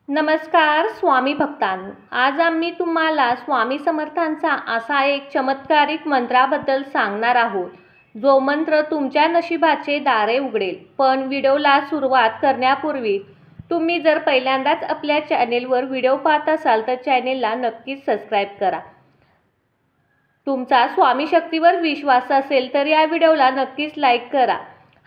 नमस्कार स्वामी भक्तांनो, आज आम्ही तुम्हाला स्वामी समर्थांचा असा एक चमत्कारिक मंत्राबद्दल सांगणार आहोत, जो मंत्र तुमच्या नशिबाचे दारे उघडेल. पण व्हिडिओला सुरुवात करण्यापूर्वी तुम्ही जर पहिल्यांदाच आपल्या चॅनेलवर व्हिडिओ पाहत असाल तर चॅनेलला नक्कीच सबस्क्राईब करा. तुमचा स्वामी शक्तीवर विश्वास असेल तर या व्हिडिओला नक्कीच लाईक करा.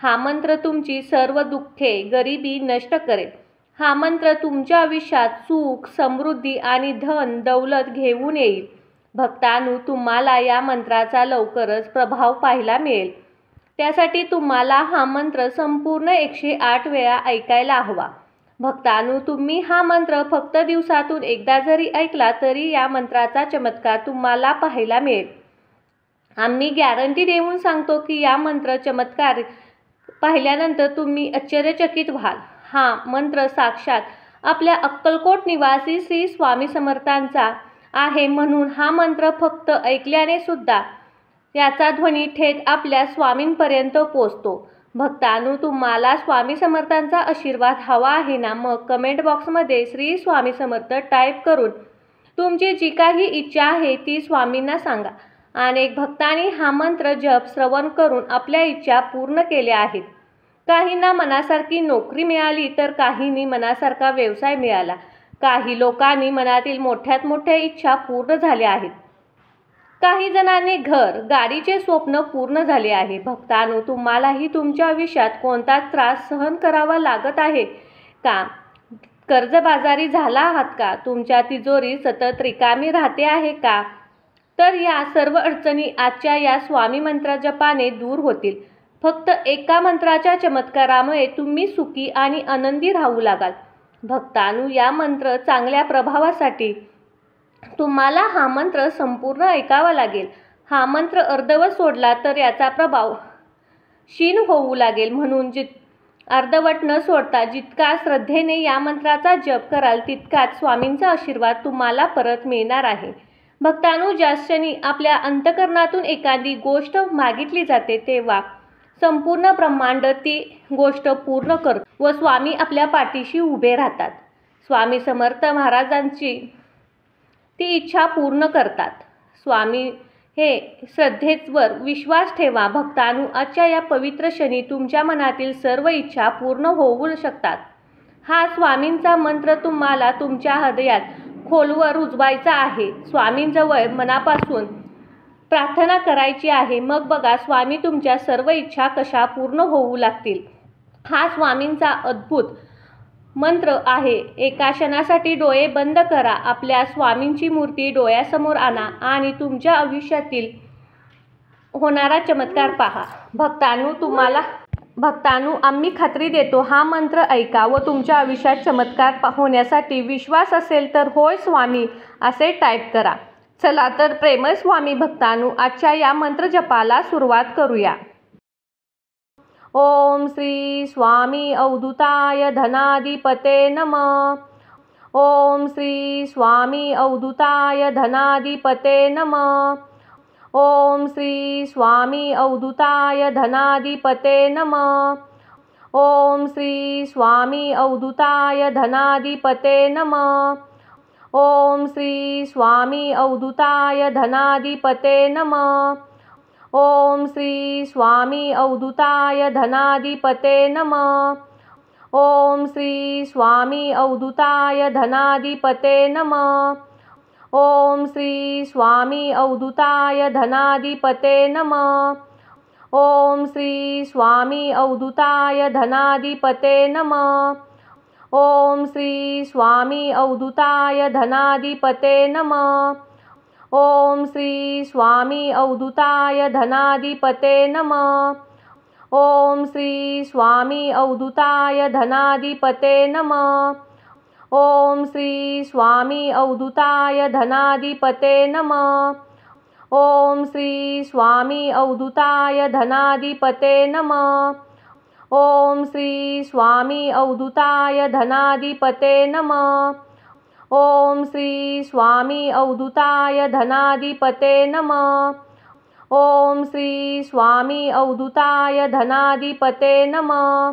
हा मंत्र तुमची सर्व दुःखे, गरिबी नष्ट करेल. हा मंत्र तुमच्या आयुष्यात सुख, समृद्धी आणि धन दौलत घेऊन येईल. भक्तांनो, तुम्हाला या मंत्राचा लवकरच प्रभाव पाहायला मिळेल. त्यासाठी तुम्हाला हा मंत्र संपूर्ण 108 वेळा ऐकायला हवा. भक्तांनो, तुम्ही हा मंत्र फक्त दिवसातून एकदा जरी ऐकला तरी या मंत्राचा चमत्कार तुम्हाला पाहायला मिळेल. आम्ही गॅरंटी देऊन सांगतो की या मंत्र चमत्कार पाहिल्यानंतर तुम्ही आश्चर्यचकित व्हाल. हा मंत्र साक्षात आपल्या अक्कलकोट निवासी श्री स्वामी समर्थांचा आहे, म्हणून हा मंत्र फक्त ऐकल्याने सुद्धा याचा ध्वनी थेट आपल्या स्वामींपर्यंत पोहोचतो. भक्तांनो, तुम्हाला स्वामी समर्थांचा आशीर्वाद हवा आहे ना? मग कमेंट बॉक्समध्ये श्री स्वामी समर्थ टाईप करून तुमची जी काही इच्छा आहे ती स्वामींना सांगा. अनेक भक्तांनी हा मंत्र जप श्रवण करून आपल्या इच्छा पूर्ण केल्या आहेत. काहींना मनासारखी नोकरी मिळाली तर काहींनी मनासारखा व्यवसाय मिळाला. काही लोकांनी मनातील मोठ्यात मोठ्या इच्छा पूर्ण झाल्या आहेत. काही जणांनी घर, गाडीचे स्वप्न पूर्ण झाले आहे. भक्तांनो, तुम्हालाही तुमच्या आयुष्यात कोणताच त्रास सहन करावा लागत आहे का? कर्जबाजारी झाला आहात का? तुमच्या तिजोरी सतत रिकामी राहते आहे का? तर या सर्व अडचणी आजच्या या स्वामी मंत्र जपाने दूर होतील. फक्त एका मंत्राच्या चमत्कारामुळे तुम्ही सुखी आणि आनंदी राहू लागाल. भक्तांनो, या मंत्र चांगल्या प्रभावासाठी तुम्हाला हा मंत्र संपूर्ण ऐकावा लागेल. हा मंत्र अर्धवट सोडला तर याचा प्रभाव क्षीण होऊ लागेल. म्हणून अर्धवट न सोडता जितका श्रद्धेने या मंत्राचा जप कराल तितकाच स्वामींचा आशीर्वाद तुम्हाला परत मिळणार आहे. भक्तांनो, ज्या क्षणी आपल्या अंतःकरणातून एखादी गोष्ट मागितली जाते तेव्हा संपूर्ण ब्रह्मांड ती गोष्ट पूर्ण करतो व स्वामी आपल्या पाठीशी उभे राहतात. स्वामी समर्थ महाराजांची ती इच्छा पूर्ण करतात. स्वामी हे श्रद्धेवर विश्वास ठेवा. भक्तांनो, आजच्या या पवित्र क्षणी तुमच्या मनातील सर्व इच्छा पूर्ण होऊ शकतात. हा स्वामींचा मंत्र तुम्हाला तुमच्या हृदयात खोलवर रुजवायचा आहे. स्वामींजवळ मनापासून प्रार्थना करायची आहे. मग बघा स्वामी तुमच्या सर्व इच्छा कशा पूर्ण होऊ लागतील. हा स्वामींचा अद्भुत मंत्र आहे. एका क्षणासाठी डोळे बंद करा. आपल्या स्वामींची मूर्ती डोळ्यासमोर आणा आणि तुमच्या आयुष्यातील होणारा चमत्कार पहा. भक्तांनो, आम्ही खात्री देतो, हा मंत्र ऐका व तुमच्या आयुष्यात चमत्कार होण्यासाठी विश्वास असेल तर होय स्वामी असे टाईप करा. चला तर प्रेमळ स्वामी भक्तांनो, आजच्या या मंत्र जपाला सुरुवात करूया. ओम श्री स्वामी अवधूताय धनाधिपते नमः. ओम श्री स्वामी अवधूताय धनाधिपते नमः. ओम श्री स्वामी अवधूताय धनाधिपते नमः. ओम श्री स्वामी अवधूताय धनाधिपते नमः. ओम श्री स्वामी अवधूताय धनाधिपते नमः. ओम श्री स्वामी अवधूताय धनाधिपते नमः. ओम श्री स्वामी अवधूताय धनाधिपते नमः. ओम श्री स्वामी अवधूताय धनाधिपते नमः. ओम श्री स्वामी अवधूताय धनाधिपते नमः. ओम श्री स्वामी अवधूताय धनाधिपते नमः. ओम श्री स्वामी अवधूताय धनाधिपते नमः. ओम श्री स्वामी अवधूताय धनाधिपते नमः. ओम श्री स्वामी अवधूताय धनाधिपते नमः. ओम श्री स्वामी अवधूताय धनाधिपते नमः. ओम श्री स्वामी अवधूताय धनाधिपते नमः. ओम श्री स्वामी अवधूताय धनाधिपते नमः. ओम श्री स्वामी अवधूताय धनाधिपते नमः.